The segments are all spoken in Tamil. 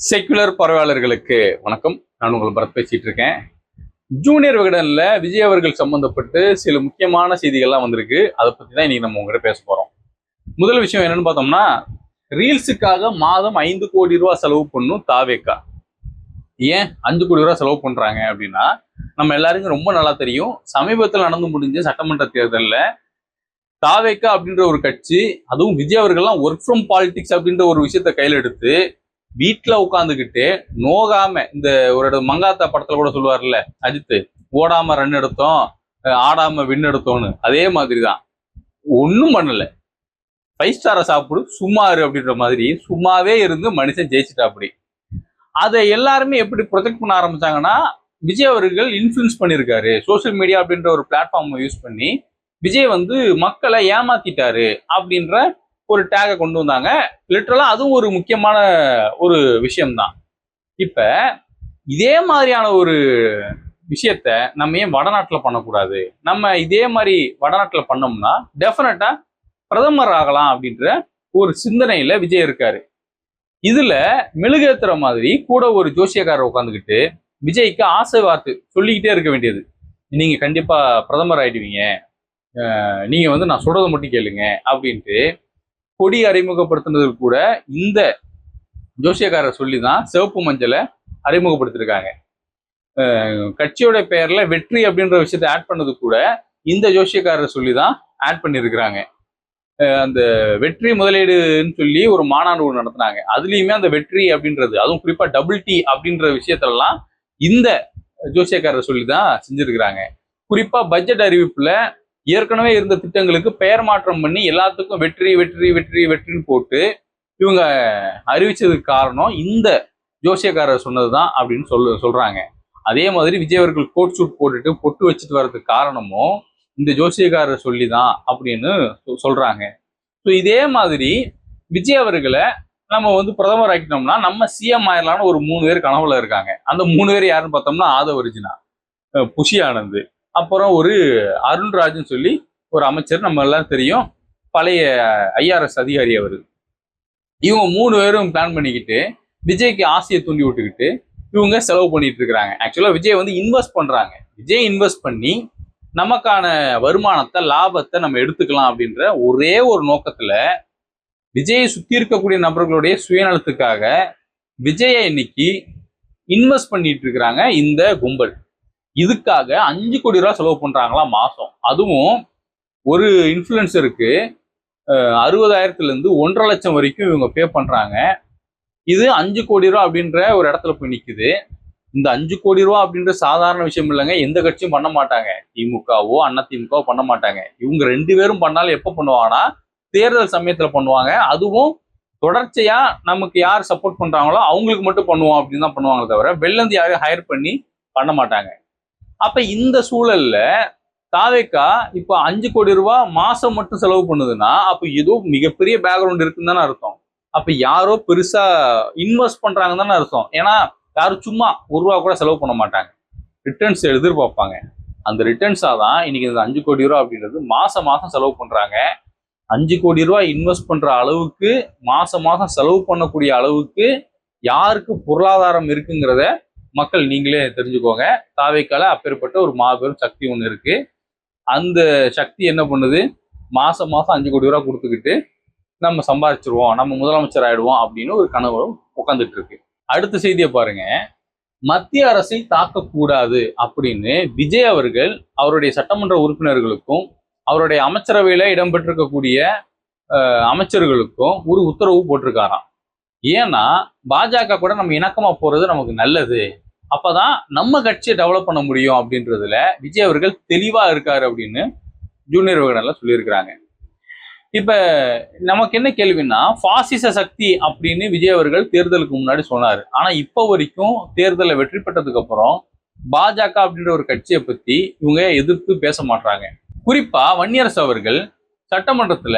செக்குலர் பார்வையாளர்களுக்கு வணக்கம். நான் உங்கள் பரத் பேசிட்டு இருக்கேன். ஜூனியர் விகடன்ல விஜய் அவர்கள் சம்பந்தப்பட்டு சில முக்கியமான செய்திகள்லாம் வந்திருக்கு. அதை பத்தி தான் இன்னைக்கு நம்ம உங்ககிட்ட பேச போறோம். முதல் விஷயம் என்னன்னு பார்த்தோம்னா, ரீல்ஸுக்காக மாதம் 5 கோடி ரூபாய் செலவு பண்ணும் தாவேக்கா. ஏன் 5 கோடி ரூபாய் செலவு பண்றாங்க அப்படின்னா, நம்ம எல்லாருக்கும் ரொம்ப நல்லா தெரியும். சமீபத்தில் நடந்து முடிஞ்ச சட்டமன்ற தேர்தலில் தாவேக்கா அப்படின்ற ஒரு கட்சி, அதுவும் விஜய் அவர்கள்லாம் ஒர்க் ஃப்ரம் பாலிடிக்ஸ் அப்படின்ற ஒரு விஷயத்த கையில் எடுத்து வீட்டுல உட்காந்துக்கிட்டு நோகாம, இந்த ஒரு மங்காத்தா படத்துல கூட சொல்லுவார்ல அஜித், ஓடாம ரன் எடுத்தோம் ஆடாம வின் எடுத்தோம்னு, அதே மாதிரிதான். ஒன்னும் பண்ணல, 5 ஸ்டாரை சாப்பிடு சும்மாரு அப்படின்ற மாதிரி சும்மாவே இருந்து மனுஷன் ஜெயிச்சுட்டா. அப்படி அதை எல்லாருமே எப்படி ப்ரொஜெக்ட் பண்ண ஆரம்பிச்சாங்கன்னா, விஜய் அவர்கள் இன்ஃபுளுன்ஸ் பண்ணியிருக்காரு, சோசியல் மீடியா அப்படின்ற ஒரு பிளாட்ஃபார்மை யூஸ் பண்ணி விஜய் மக்களை ஏமாத்திட்டாரு அப்படின்ற ஒரு டேகை கொண்டு வந்தாங்க. லிட்டரலா அதுவும் ஒரு முக்கியமான ஒரு விஷயம்தான். இப்ப இதே மாதிரியான ஒரு விஷயத்த நம்ம ஏன் வடநாட்டுல பண்ணக்கூடாது? நம்ம இதே மாதிரி வடநாட்டுல பண்ணோம்னா டெஃபினட்டா பிரதமர் ஆகலாம் அப்படின்ற ஒரு சிந்தனையில விஜய் இருக்காரு. இதுல மெழுகேத்துற மாதிரி கூட ஒரு ஜோசியக்காரர் உட்காந்துக்கிட்டு விஜய்க்கு ஆசை வார்த்தை சொல்லிக்கிட்டே இருக்க வேண்டியது. நீங்க கண்டிப்பா பிரதமர் ஆயிடுவீங்க, நீங்க நான் சொல்றதை மட்டும் கேளுங்க அப்படின்ட்டு கொடி அறிமுகப்படுத்தினது கூட இந்த ஜோசியக்காரர் சொல்லி தான் சிவப்பு மஞ்சளை அறிமுகப்படுத்திருக்காங்க. கட்சியோட பெயர்ல வெற்றி அப்படின்ற விஷயத்தை ஆட் பண்ணது கூட இந்த ஜோசியக்காரர் சொல்லி தான் ஆட் பண்ணியிருக்கிறாங்க. அந்த வெற்றி முதலீடுன்னு சொல்லி ஒரு மாநாடு ஒன்று நடத்தினாங்க. அதுலயுமே அந்த வெற்றி அப்படின்றது, அதுவும் குறிப்பா டபுள் டி அப்படின்ற விஷயத்தெல்லாம் இந்த ஜோசியக்காரர் சொல்லி தான் செஞ்சிருக்கிறாங்க. குறிப்பா பட்ஜெட் அறிவிப்புல ஏற்கனவே இருந்த திட்டங்களுக்கு பெயர் மாற்றம் பண்ணி எல்லாத்துக்கும் வெற்றி வெற்றி வெற்றி வெற்றின்னு போட்டு இவங்க அறிவிச்சதுக்கு காரணம் இந்த ஜோசியக்காரர் சொன்னதுதான் அப்படின்னு சொல்றாங்க. அதே மாதிரி விஜய் அவர்கள் கோட் சூட் போட்டுட்டு பொட்டு வச்சுட்டு வர்றதுக்கு காரணமும் இந்த ஜோசியக்காரர் சொல்லிதான் அப்படின்னு சொல்றாங்க. ஸோ இதே மாதிரி விஜய் அவர்களை நம்ம பிரதமர் ஆக்கிட்டோம்னா நம்ம சிஎம் ஆயிரலாம்னு ஒரு 3 பேர் கனவுல இருக்காங்க. அந்த 3 பேர் யாருன்னு பார்த்தோம்னா, ஆதவர்ஜுனா, புஷி ஆனந்த், அப்புறம் ஒரு அருண்ராஜ்னு சொல்லி ஒரு அமைச்சர், நம்ம எல்லாம் தெரியும், பழைய ஐஆர்எஸ் அதிகாரி அவர். இவங்க 3 பேரும் பிளான் பண்ணிக்கிட்டு விஜய்க்கு ஆசையை தூண்டி விட்டுக்கிட்டு இவங்க செலவு பண்ணிட்டு இருக்கிறாங்க. ஆக்சுவலா விஜய் இன்வெஸ்ட் பண்றாங்க. விஜய் இன்வெஸ்ட் பண்ணி நமக்கான வருமானத்தை, லாபத்தை நம்ம எடுத்துக்கலாம் அப்படின்ற ஒரே ஒரு நோக்கத்துல விஜயை சுத்தி இருக்கக்கூடிய நபர்களுடைய சுயநலத்துக்காக விஜயை இன்னைக்கு இன்வெஸ்ட் பண்ணிட்டு இருக்கிறாங்க இந்த கும்பல். இதுக்காக 5 கோடி ரூபாய் செலவு பண்றாங்களா மாசம். அதுவும் ஒரு இன்ஃபுளுசருக்கு 60,000 இருந்து 1.5 லட்சம் வரைக்கும் இவங்க பே பண்றாங்க. இது 5 கோடி ரூபா அப்படின்ற ஒரு இடத்துல போய் நிக்குது. இந்த 5 கோடி ரூபா அப்படின்ற சாதாரண விஷயம் இல்லைங்க. எந்த கட்சியும் பண்ண மாட்டாங்க. திமுகவோ அதிமுகவோ பண்ண மாட்டாங்க. இவங்க 2 பேரும் பண்ணாலும் எப்ப பண்ணுவாங்கன்னா தேர்தல் சமயத்துல பண்ணுவாங்க. அதுவும் தொடர்ச்சியா நமக்கு யார் சப்போர்ட் பண்றாங்களோ அவங்களுக்கு மட்டும் பண்ணுவோம் அப்படின்னு தான் பண்ணுவாங்களே தவிர வெளிலேருந்து யாரையும் ஹையர் பண்ணி பண்ண மாட்டாங்க. அப்ப இந்த சூழல்ல தாவேக்கா இப்ப 5 கோடி ரூபாய் மாசம் மட்டும் செலவு பண்ணுதுன்னா, அப்ப ஏதோ மிகப்பெரிய பேக்ரவுண்ட் இருக்குன்னு தானே அர்த்தம். அப்ப யாரோ பெருசா இன்வெஸ்ட் பண்றாங்கன்னு தானே அர்த்தம். ஏன்னா யாரும் சும்மா 1 ரூபா கூட செலவு பண்ண மாட்டாங்க, ரிட்டர்ன்ஸ் எதிர்பார்ப்பாங்க. அந்த ரிட்டர்ன்ஸா தான் இன்னைக்கு இந்த 5 கோடி ரூபாய் அப்படின்றது மாசம் மாசம் செலவு பண்றாங்க. 5 கோடி ரூபாய் இன்வெஸ்ட் பண்ற அளவுக்கு, மாசம் மாசம் செலவு பண்ணக்கூடிய அளவுக்கு யாருக்கு பொருளாதாரம் இருக்குங்கிறத மக்கள் நீங்களே தெரிஞ்சுக்கோங்க. தாவேக்கால அப்பேற்பட்ட ஒரு மாபெரும் சக்தி ஒன்று இருக்கு. அந்த சக்தி என்ன பண்ணுது, மாசம் மாசம் 5 கோடி ரூபாய் கொடுத்துக்கிட்டு நம்ம சம்பாதிச்சிருவோம், நம்ம முதலமைச்சர் ஆயிடுவோம் அப்படின்னு ஒரு கனவு உட்காந்துட்டு இருக்கு. அடுத்த செய்தியை பாருங்க. மத்திய அரசை தாக்கக்கூடாது அப்படின்னு விஜய் அவர்கள் அவருடைய சட்டமன்ற உறுப்பினர்களுக்கும் அவருடைய அமைச்சரவையில இடம்பெற்றிருக்கக்கூடிய அமைச்சர்களுக்கும் ஒரு உத்தரவு போட்டிருக்காராம். ஏன்னா பாஜக கூட நம்ம இணக்கமா போறது நமக்கு நல்லது, அப்பதான் நம்ம கட்சியை டெவலப் பண்ண முடியும் அப்படின்றதுல விஜய் அவர்கள் தெளிவா இருக்காரு அப்படின்னு ஜூனியர் விகடன்ல சொல்லியிருக்கிறாங்க. இப்ப நமக்கு என்ன கேள்வின்னா, பாசிச சக்தி அப்படின்னு விஜய் அவர்கள் தேர்தலுக்கு முன்னாடி சொன்னாரு. ஆனா இப்ப வரைக்கும் தேர்தலை வெற்றி பெற்றதுக்கு அப்புறம் பாஜக அப்படின்ற ஒரு கட்சியை பத்தி இவங்க எதிர்த்து பேச மாட்டாங்க. குறிப்பா வன்னியரசு அவர்கள் சட்டமன்றத்துல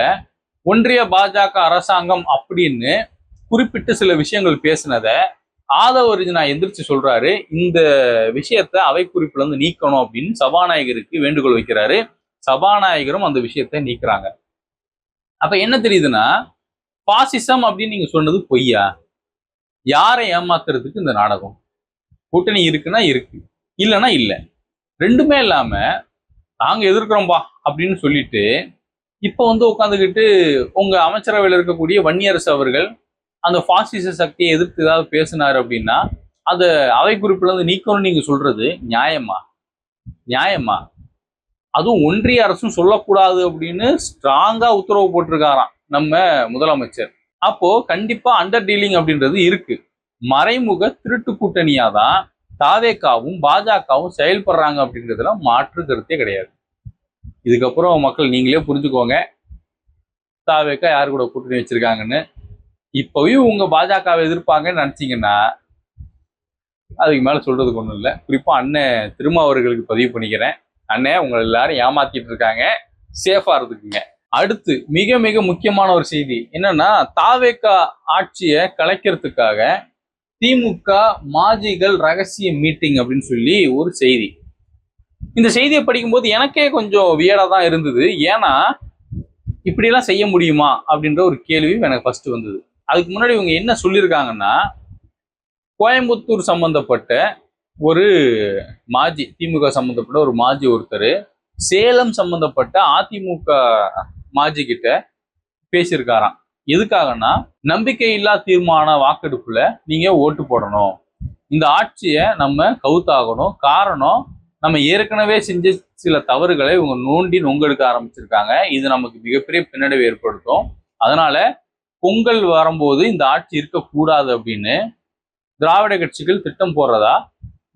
ஒன்றிய பாஜக அரசாங்கம் அப்படின்னு குறிப்பிட்டு சில விஷயங்கள் பேசினதை ஆதவர்ஜுனா எந்திரிச்சு சொல்றாரு, இந்த விஷயத்த அவை குறிப்புல நீக்கணும் அப்படின்னு சபாநாயகருக்கு வேண்டுகோள் வைக்கிறாரு. சபாநாயகரும் அந்த விஷயத்த நீக்கிறாங்க. அப்ப என்ன தெரியுதுன்னா, பாசிசம் அப்படின்னு நீங்க சொன்னது பொய்யா? யாரை ஏமாத்துறதுக்கு இந்த நாடகம்? கூட்டணி இருக்குன்னா இருக்கு, இல்லைன்னா இல்லை. ரெண்டுமே இல்லாம நாங்க எதிர்க்கிறோம்பா அப்படின்னு சொல்லிட்டு இப்ப உட்காந்துக்கிட்டு உங்க அமைச்சரவையில் இருக்கக்கூடிய வன்னியரசு அவர்கள் அந்த பாசிச சக்தியை எதிர்த்து ஏதாவது பேசினாரு அப்படின்னா அதை அவை குறிப்புல இருந்து நீக்கணும்னு நீங்க சொல்றது நியாயமா? நியாயமா? அதுவும் ஒன்றிய அரசும் சொல்லக்கூடாது அப்படின்னு ஸ்ட்ராங்கா உத்தரவு போட்டிருக்காராம் நம்ம முதலமைச்சர். அப்போ கண்டிப்பா அண்டர் டீலிங் அப்படின்றது இருக்கு. மறைமுக திருட்டு கூட்டணியா தான் தாவேகாவும் பாஜகவும் செயல்படுறாங்க அப்படின்றதுல மாற்று கருத்தே கிடையாது. இதுக்கப்புறம் மக்கள் நீங்களே புரிஞ்சுக்கோங்க தாவேகா யாரு கூட கூட்டணி வச்சிருக்காங்கன்னு. இப்பவும் உங்க பாஜகவை எதிர்ப்பாங்கன்னு நினைச்சீங்கன்னா அதுக்கு மேல சொல்றதுக்கு ஒண்ணும் இல்லை. குறிப்பா அண்ணன் திருமாவர்களுக்கு பதிவு பண்ணிக்கிறேன், அண்ணன் உங்களை எல்லாரும் ஏமாத்திட்டு இருக்காங்க, சேஃபா இருக்குங்க. அடுத்து மிக மிக முக்கியமான ஒரு செய்தி என்னன்னா, தாவேகா ஆட்சியை கலைக்கிறதுக்காக திமுக மாஜிகள் ரகசிய மீட்டிங் அப்படின்னு சொல்லி ஒரு செய்தி. இந்த செய்தியை படிக்கும்போது எனக்கே கொஞ்சம் வியடா தான் இருந்தது. ஏன்னா இப்படியெல்லாம் செய்ய முடியுமா அப்படின்ற ஒரு கேள்வி எனக்கு ஃபர்ஸ்ட் வந்தது. அதுக்கு முன்னாடி இவங்க என்ன சொல்லியிருக்காங்கன்னா, கோயம்புத்தூர் சம்பந்தப்பட்ட ஒரு மாஜி, திமுக சம்பந்தப்பட்ட ஒரு மாஜி ஒருத்தர் சேலம் சம்பந்தப்பட்ட அதிமுக மாஜி கிட்ட பேசியிருக்காராம். எதுக்காகனா, நம்பிக்கையில்லா தீர்மான வாக்கெடுப்புல நீங்க ஓட்டு போடணும், இந்த ஆட்சியை நம்ம கவுத்தாகணும். காரணம், நம்ம ஏற்கனவே செஞ்ச சில தவறுகளை இவங்க நோண்டி நொங்கெடுக்க ஆரம்பிச்சிருக்காங்க. இது நமக்கு மிகப்பெரிய பின்னடைவு ஏற்படுத்தும். அதனால பொங்கல் வரும்போது இந்த ஆட்சி இருக்கக்கூடாது அப்படின்னு திராவிட கட்சிகள் திட்டம் போடுறதா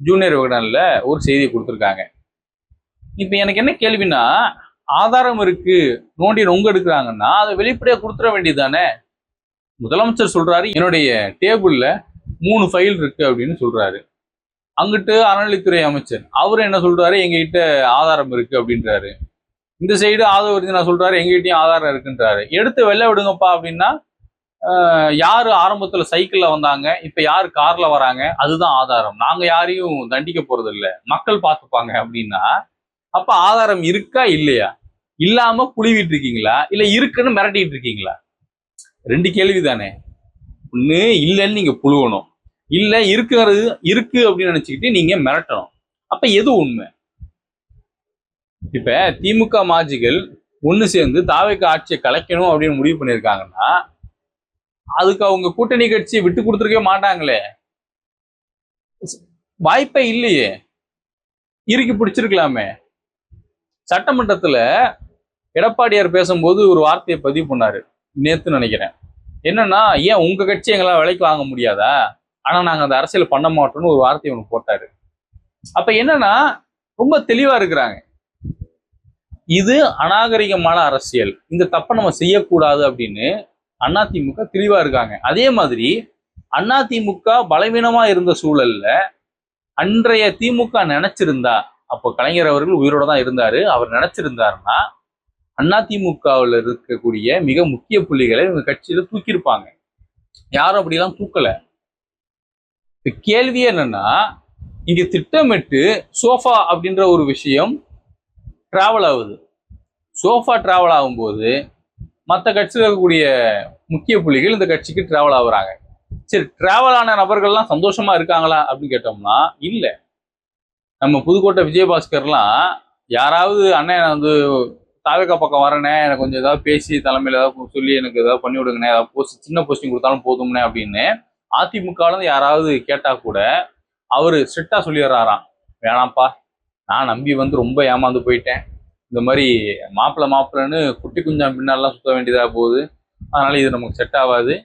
ஜூனியர் விகடன்ல ஒரு செய்தி கொடுத்துருக்காங்க. இப்ப எனக்கு என்ன கேள்வினா, ஆதாரம் இருக்கு நோண்டி நொங்க எடுக்கிறாங்கன்னா அதை வெளிப்படையா கொடுத்துட வேண்டியதுதானே? முதலமைச்சர் சொல்றாரு என்னுடைய டேபிள்ல 3 ஃபைல் இருக்கு அப்படின்னு சொல்றாரு. அங்கிட்டு அறநிலைத்துறை அமைச்சர் அவர் என்ன சொல்றாரு, எங்ககிட்ட ஆதாரம் இருக்கு அப்படின்றாரு. இந்த சைடு ஆதவர்ஜி நான் சொல்றாரு எங்ககிட்டயும் ஆதாரம் இருக்குன்றாரு. எடுத்து வெளில விடுங்கப்பா அப்படின்னா யாரு ஆரம்பத்துல சைக்கிள்ல வந்தாங்க, இப்ப யாரு கார்ல வராங்க, அதுதான் ஆதாரம். நாங்க யாரையும் தண்டிக்க போறது இல்லை, மக்கள் பார்த்துப்பாங்க அப்படின்னா அப்ப ஆதாரம் இருக்கா இல்லையா? இல்லாம புழுவிட்டு இருக்கீங்களா, இல்ல இருக்குன்னு மிரட்டிட்டு இருக்கீங்களா? ரெண்டு கேள்வி தானே. ஒண்ணு இல்லைன்னு நீங்க புழுவணும், இல்ல இருக்கிறது இருக்கு அப்படின்னு நினைச்சுக்கிட்டு நீங்க மிரட்டணும். அப்ப எது உண்மை? இப்ப திமுக மாஜிகள் ஒண்ணு சேர்ந்து தாவேகா ஆட்சியை கலைக்கணும் அப்படின்னு முடிவு பண்ணியிருக்காங்கன்னா அதுக்கு அவங்க கூட்டணி கட்சியை விட்டு கொடுத்துருக்கவே மாட்டாங்களே, வாய்ப்பே இல்லையே. இறுக்கி பிடிச்சிருக்கலாமே. சட்டமன்றத்துல எடப்பாடியார் பேசும்போது ஒரு வார்த்தையை பதிவு பண்ணாரு நேத்து நினைக்கிறேன். என்னன்னா, ஏன் உங்க கட்சி எங்களால் விலைக்கு வாங்க முடியாதா, ஆனா நாங்க அந்த அரசியல் பண்ண மாட்டோம்னு ஒரு வார்த்தையை ஒன்று போட்டாரு. அப்ப என்னன்னா, ரொம்ப தெளிவா இருக்கிறாங்க, இது அநாகரிகமான அரசியல், இந்த தப்பை நம்ம செய்யக்கூடாது அப்படின்னு அதிமுக தெளிவா இருக்காங்க. அதே மாதிரி அதிமுக பலவீனமா இருந்த சூழல்ல அன்றைய திமுக நினைச்சிருந்தா, அப்போ கலைஞர் அவர்கள் உயிரோட தான் இருந்தாரு, அவர் நினைச்சிருந்தாருன்னா அதிமுகவில் இருக்கக்கூடிய மிக முக்கிய புள்ளிகளை இவங்க கட்சியில தூக்கியிருப்பாங்க. யாரும் அப்படிலாம் தூக்கல. கேள்வி என்னன்னா, இங்க திட்டமிட்டு சோஃபா அப்படின்ற ஒரு விஷயம் டிராவல் ஆகுது. சோஃபா டிராவல் ஆகும்போது மற்ற கட்சியில் இருக்கக்கூடிய முக்கிய புள்ளிகள் இந்த கட்சிக்கு டிராவல் ஆகுறாங்க. சரி, டிராவல் ஆன நபர்கள்லாம் சந்தோஷமா இருக்காங்களா அப்படின்னு கேட்டோம்னா இல்லை. நம்ம புதுக்கோட்டை விஜயபாஸ்கர்லாம் யாராவது அண்ணன் தாவேகா பக்கம் வரேனே, எனக்கு கொஞ்சம் ஏதாவது பேசி தலைமையில் ஏதாவது சொல்லி எனக்கு ஏதாவது பண்ணி விடுங்கண்ணே, ஏதாவது போஸ்ட் சின்ன போஸ்டிங் கொடுத்தாலும் போதும்னே அப்படின்னு அதிமுகலேருந்து யாராவது கேட்டா கூட அவரு ஸ்ட்ரிக்டா சொல்லிடுறாராம், வேணாம்ப்பா, நான் நம்பி ரொம்ப ஏமாந்து போயிட்டேன், இந்த மாதிரி மாப்பிள்ளைன்னு குட்டி குஞ்சான் பின்னாலாம் சுத்த வேண்டியதாக போகுது, அதனால இது நமக்கு செட் ஆகாது,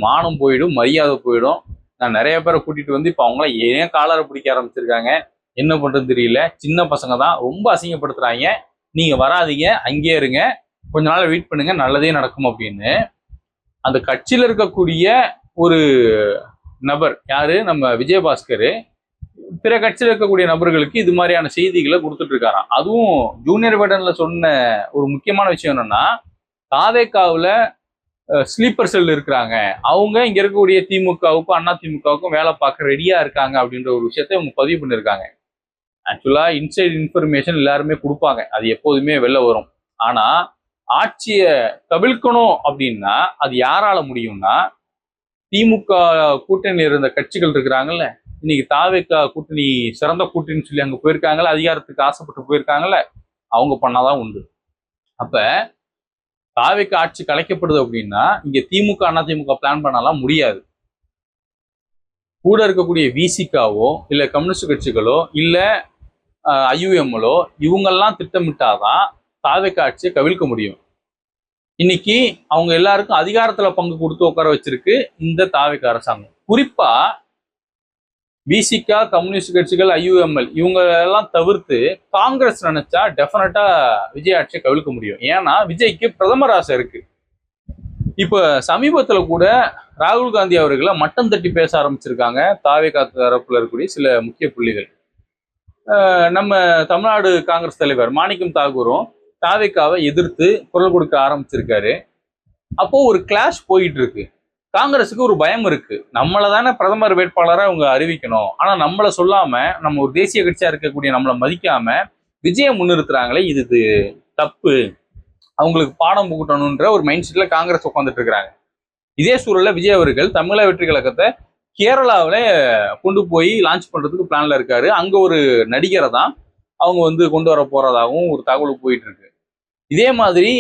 மானம் போயிடும், மரியாதை போயிடும், நான் நிறைய பேரை கூட்டிட்டு இப்போ அவங்களாம் ஏன் காலரை பிடிக்க ஆரம்பிச்சிருக்காங்க, என்ன பண்றது தெரியல, சின்ன பசங்க தான் ரொம்ப அசிங்கப்படுத்துறாங்க, நீங்க வராதீங்க, அங்கேயே இருங்க, கொஞ்ச நாள் வெயிட் பண்ணுங்க, நல்லதே நடக்கும் அப்படின்னு அந்த கட்சியில இருக்கக்கூடிய ஒரு நபர் யாரு, நம்ம விஜயபாஸ்கர், பிற கட்சியில் இருக்கக்கூடிய நபர்களுக்கு இது மாதிரியான செய்திகளை கொடுத்துட்டு இருக்காராம். அதுவும் ஜூனியர் விகடன்ல சொன்ன ஒரு முக்கியமான விஷயம் என்னன்னா, தாவேகாவுல ஸ்லீப்பர் செல் இருக்கிறாங்க, அவங்க இங்க இருக்கக்கூடிய திமுகவுக்கும் அதிமுகவுக்கும் வேலை பார்க்க ரெடியா இருக்காங்க அப்படின்ற ஒரு விஷயத்தை அவங்க பதிவு பண்ணியிருக்காங்க. ஆக்சுவலா இன்சைட் இன்ஃபர்மேஷன் எல்லாருமே கொடுப்பாங்க, அது எப்போதுமே வெளில வரும். ஆனா ஆட்சியை கவிழ்க்கணும் அப்படின்னா அது யாரால முடியும்னா திமுக கூட்டணியில் இருந்த கட்சிகள் இருக்கிறாங்கல்ல, இன்னைக்கு தாவேகா கூட்டணி சிறந்த கூட்டணின்னு சொல்லி அங்க போயிருக்காங்கல்ல, அதிகாரத்துக்கு ஆசைப்பட்டு போயிருக்காங்கல்ல, அவங்க பண்ணாதான் உண்டு. அப்ப தாவேகா ஆட்சி கலைக்கப்படுது அப்படின்னா இங்க திமுக அதிமுக பிளான் பண்ணலாம் முடியாது. கூட இருக்கக்கூடிய விசிகாவோ இல்ல கம்யூனிஸ்ட் கட்சிகளோ இல்ல ஐயுஎம்எலோ இவங்கெல்லாம் திட்டமிட்டாதான் தாவேகா ஆட்சியை கவிழ்க்க முடியும். இன்னைக்கு அவங்க எல்லாருக்கும் அதிகாரத்துல பங்கு கொடுத்து உட்கார வச்சிருக்கு இந்த தாவேகா அரசாங்கம். குறிப்பா விசிகா, கம்யூனிஸ்ட் கட்சிகள், ஐயுஎம்எல் இவங்க எல்லாம் தவிர்த்து காங்கிரஸ் நினைச்சா டெஃபினட்டா விஜய் ஆட்சியை கவிழ்க்க முடியும். ஏன்னா விஜய்க்கு பிரதமர் ஆசை இருக்கு. இப்ப சமீபத்துல கூட ராகுல் காந்தி அவர்களை மட்டம் தட்டி பேச ஆரம்பிச்சிருக்காங்க தாவேகா தரப்புல இருக்கக்கூடிய சில முக்கிய புள்ளிகள். நம்ம தமிழ்நாடு காங்கிரஸ் தலைவர் மாணிக்கம் தாகூரும் தாவேகாவை எதிர்த்து குரல் கொடுக்க ஆரம்பிச்சிருக்காரு. அப்போ ஒரு கிளாஷ் போயிட்டு இருக்கு. காங்கிரஸுக்கு ஒரு பயம் இருக்கு, நம்மளை தானே பிரதமர் வேட்பாளராக அவங்க அறிவிக்கணும், ஆனா நம்மளை சொல்லாம நம்ம ஒரு தேசிய கட்சியா இருக்கக்கூடிய நம்மளை மதிக்காம விஜயை முன்னிறுத்துறாங்களே, இது தப்பு, அவங்களுக்கு பாடம் புகட்டணுன்ற ஒரு மைண்ட் செட்ல காங்கிரஸ் உட்காந்துட்டு இருக்கிறாங்க. இதே சூழல்ல விஜய் அவர்கள் தமிழக வெற்றி கழகத்தை கேரளாவில கொண்டு போய் லான்ச் பண்றதுக்கு பிளான்ல இருக்காரு. அங்க ஒரு நடிகரை தான் அவங்க கொண்டு வர போறதாகவும் ஒரு தகவல் போயிட்டு இருக்கு. இதே மாதிரி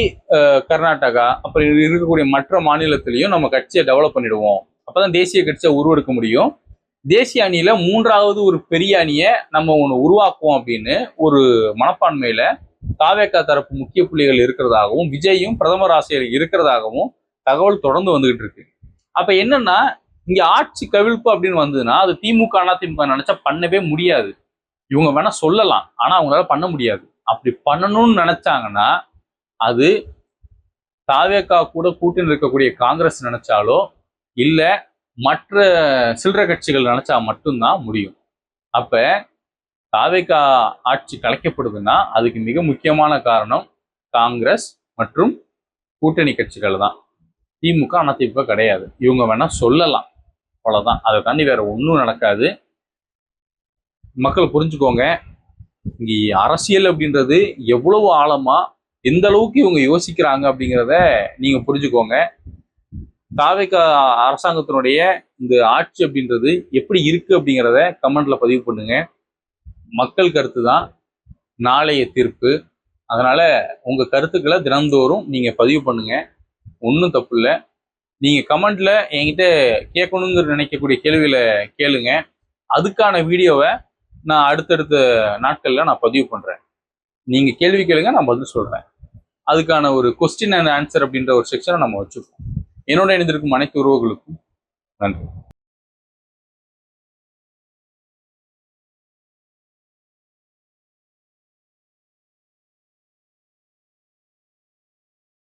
கர்நாடகா அப்புறம் இருக்கக்கூடிய மற்ற மாநிலத்திலையும் நம்ம கட்சியை டெவலப் பண்ணிடுவோம், அப்பதான் தேசிய கட்சியை உருவெடுக்க முடியும், தேசிய அணியில மூன்றாவது ஒரு பெரிய அணியை நம்ம ஒன்று உருவாக்குவோம் அப்படின்னு ஒரு மனப்பான்மையில தாவேகா தரப்பு முக்கிய புள்ளிகள் இருக்கிறதாகவும் விஜயும் பிரதமர் ஆசையில் இருக்கிறதாகவும் தகவல் தொடர்ந்து வந்துகிட்டு இருக்கு. அப்ப என்னன்னா இங்க ஆட்சி கவிழ்ப்பு அப்படின்னு வந்ததுன்னா அது திமுக அதிமுக நினைச்சா பண்ணவே முடியாது. இவங்க வேணா சொல்லலாம், ஆனா அவங்களால பண்ண முடியாது. அப்படி பண்ணணும்னு நினைச்சாங்கன்னா அது தாவேகா கூட கூட்டணி இருக்கக்கூடிய காங்கிரஸ் நினைச்சாலோ இல்ல மற்ற சில்லறை கட்சிகள் நினைச்சா மட்டும்தான் முடியும். அப்ப தாவேகா ஆட்சி கலைக்கப்படுதுன்னா அதுக்கு மிக முக்கியமான காரணம் காங்கிரஸ் மற்றும் கூட்டணி கட்சிகள் தான், திமுக அதிமுக கிடையாது. இவங்க வேணா சொல்லலாம், அவ்வளவுதான். அதை தாண்டி வேற ஒன்றும் நடக்காது. மக்கள் புரிஞ்சுக்கோங்க, இங்க அரசியல் அப்படின்றது எவ்வளவு ஆழமா எந்த அளவுக்கு இவங்க யோசிக்கிறாங்க அப்படிங்கிறத நீங்க புரிஞ்சுக்கோங்க. தாவேகா அரசாங்கத்தினுடைய இந்த ஆட்சி அப்படின்றது எப்படி இருக்கு அப்படிங்கிறத கமெண்ட்ல பதிவு பண்ணுங்க. மக்கள் கருத்து தான் நாளைய தீர்ப்பு. அதனால உங்க கருத்துக்களை தினந்தோறும் நீங்க பதிவு பண்ணுங்க, ஒன்றும் தப்பு இல்லை. நீங்க கமெண்ட்ல என்கிட்ட கேட்கணுங்கிற நினைக்கக்கூடிய கேள்விகளை கேளுங்க, அதுக்கான வீடியோவை நான் அடுத்தடுத்த நாட்கள்ல நான் பதிவு பண்றேன். நீங்க கேள்வி கேளுங்க, நான் பதில் சொல்றேன். அதுக்கான ஒரு கொஸ்டின் அண்ட் ஆன்சர் அப்படின்ற ஒரு செக்ஷனை நம்ம வச்சுப்போம். என்னோட இணைந்திருக்கும் அனைத்து உறவுகளுக்கும் நன்றி.